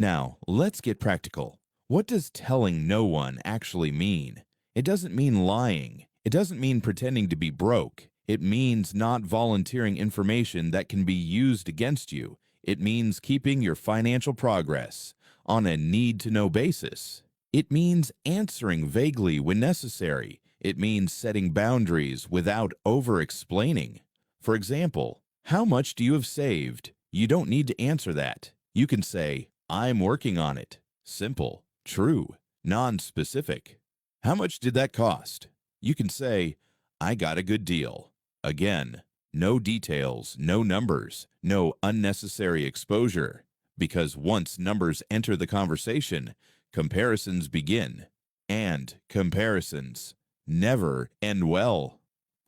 Now, let's get practical. What does telling no one actually mean? It doesn't mean lying. It doesn't mean pretending to be broke. It means not volunteering information that can be used against you. It means keeping your financial progress on a need-to-know basis. It means answering vaguely when necessary. It means setting boundaries without over-explaining. For example, how much do you have saved? You don't need to answer that. You can say, I'm working on it. Simple, true, non-specific. How much did that cost? You can say, I got a good deal. Again, no details, no numbers, no unnecessary exposure. Because once numbers enter the conversation, comparisons begin. And comparisons never end well.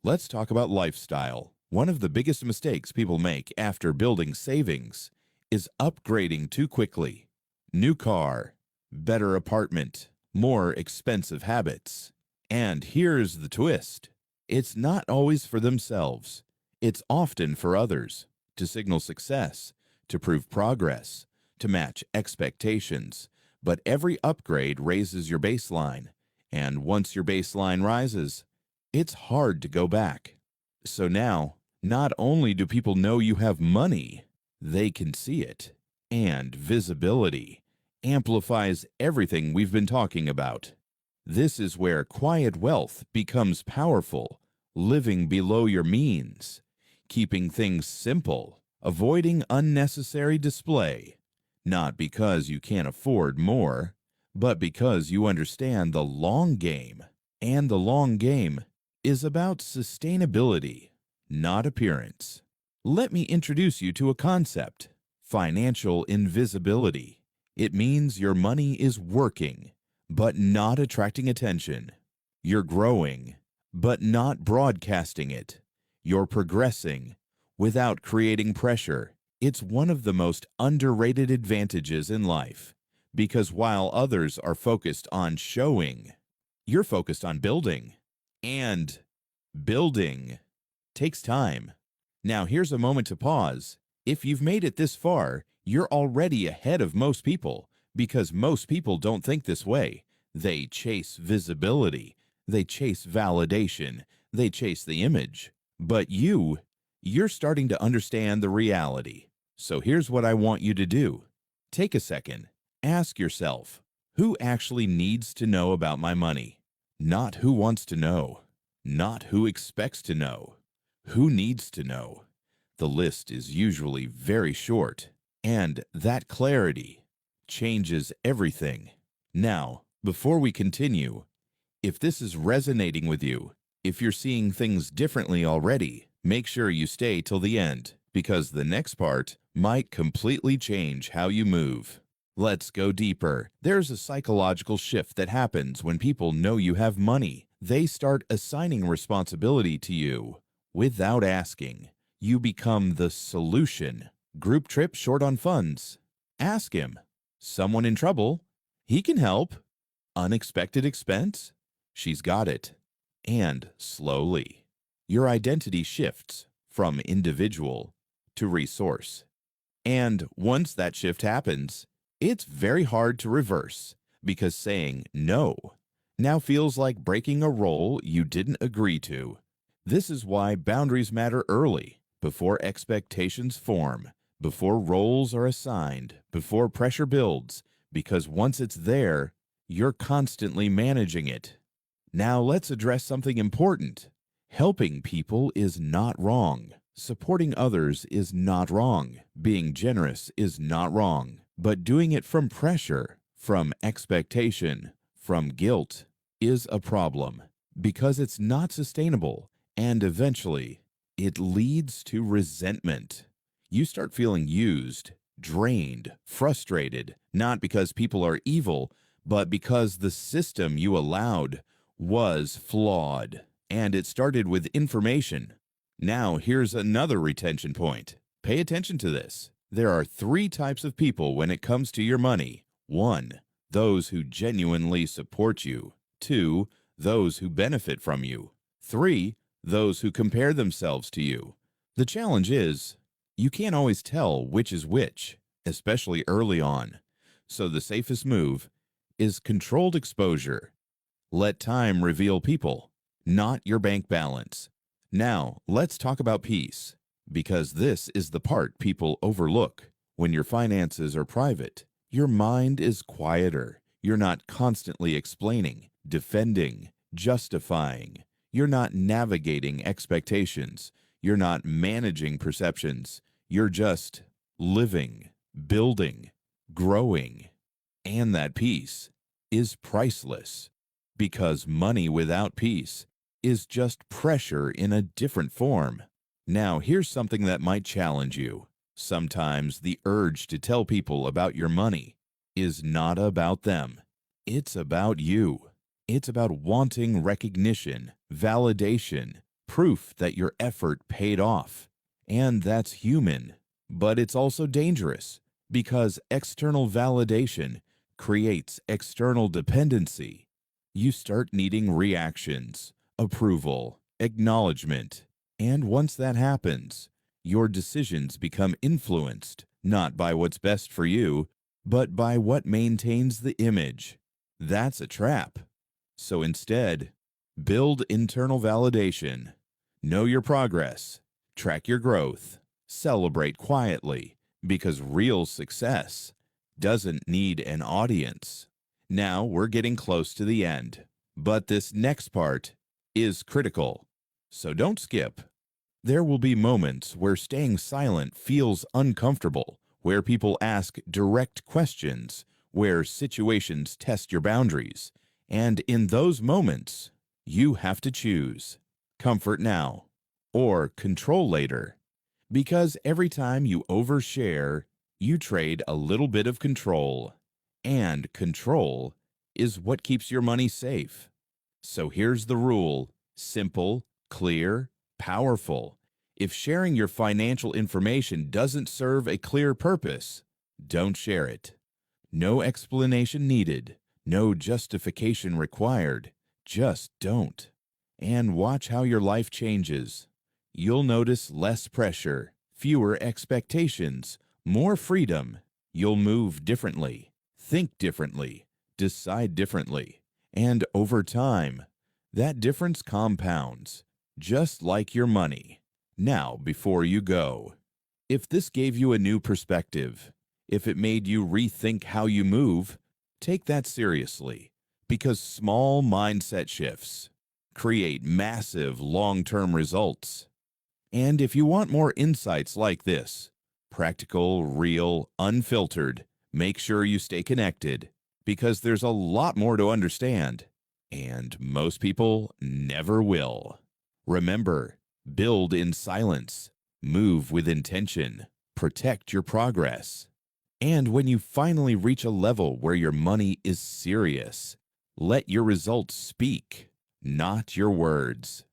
Let's talk about lifestyle. One of the biggest mistakes people make after building savings is upgrading too quickly. New car, better apartment, more expensive habits. And here's the twist. It's not always for themselves. It's often for others, to signal success, to prove progress, to match expectations. But every upgrade raises your baseline, and once your baseline rises, it's hard to go back. So now, not only do people know you have money, they can see it. And visibility amplifies everything we've been talking about. This is where quiet wealth becomes powerful, living below your means, keeping things simple, avoiding unnecessary display, not because you can't afford more, but because you understand the long game. And the long game is about sustainability, not appearance. Let me introduce you to a concept: financial invisibility. It means your money is working, but not attracting attention. You're growing, but not broadcasting it. You're progressing without creating pressure. It's one of the most underrated advantages in life, because while others are focused on showing, you're focused on building. And building takes time. Now, here's a moment to pause. If you've made it this far, you're already ahead of most people, because most people don't think this way. They chase visibility. They chase validation. They chase the image. But you're starting to understand the reality. So here's what I want you to do. Take a second. Ask yourself, who actually needs to know about my money? Not who wants to know. Not who expects to know. Who needs to know? The list is usually very short, and that clarity changes everything. Now, before we continue, if this is resonating with you, if you're seeing things differently already, make sure you stay till the end, because the next part might completely change how you move. Let's go deeper. There's a psychological shift that happens when people know you have money. They start assigning responsibility to you without asking. You become the solution. Group trip short on funds? Ask him. Someone in trouble? He can help. Unexpected expense? She's got it. And slowly, your identity shifts from individual to resource. And once that shift happens, it's very hard to reverse, because saying no now feels like breaking a role you didn't agree to. This is why boundaries matter early, before expectations form, before roles are assigned, before pressure builds, because once it's there, you're constantly managing it. Now let's address something important. Helping people is not wrong. Supporting others is not wrong. Being generous is not wrong. But doing it from pressure, from expectation, from guilt is a problem, because it's not sustainable, and eventually it leads to resentment. You start feeling used, drained, frustrated, not because people are evil, but because the system you allowed was flawed. And it started with information. Now here's another retention point. Pay attention to this. There are 3 types of people when it comes to your money. 1, those who genuinely support you. 2, those who benefit from you. 3, those who compare themselves to you. The challenge is, you can't always tell which is which, especially early on. So the safest move is controlled exposure. Let time reveal people, not your bank balance. Now, let's talk about peace, because this is the part people overlook. When your finances are private, your mind is quieter. You're not constantly explaining, defending, justifying. You're not navigating expectations. You're not managing perceptions. You're just living, building, growing. And that peace is priceless, because money without peace is just pressure in a different form. Now, here's something that might challenge you. Sometimes the urge to tell people about your money is not about them. It's about you. It's about wanting recognition, validation, proof that your effort paid off. And that's human. But it's also dangerous, because external validation creates external dependency. You start needing reactions, approval, acknowledgement. And once that happens, your decisions become influenced not by what's best for you, but by what maintains the image. That's a trap. So instead, build internal validation. Know your progress. Track your growth. Celebrate quietly, because real success doesn't need an audience. Now we're getting close to the end, but this next part is critical, so don't skip. There will be moments where staying silent feels uncomfortable, where people ask direct questions, where situations test your boundaries. And in those moments, you have to choose comfort now or control later. Because every time you overshare, you trade a little bit of control. And control is what keeps your money safe. So here's the rule: simple, clear, powerful. If sharing your financial information doesn't serve a clear purpose, don't share it. No explanation needed, no justification required. Just don't. And watch how your life changes. You'll notice less pressure, fewer expectations, more freedom. You'll move differently, think differently, decide differently. And over time, that difference compounds, just like your money. Now, before you go, if this gave you a new perspective, if it made you rethink how you move, take that seriously, because small mindset shifts create massive long-term results. And if you want more insights like this, practical, real, unfiltered, make sure you stay connected, because there's a lot more to understand, and most people never will. Remember, build in silence, move with intention, protect your progress. And when you finally reach a level where your money is serious, let your results speak, not your words.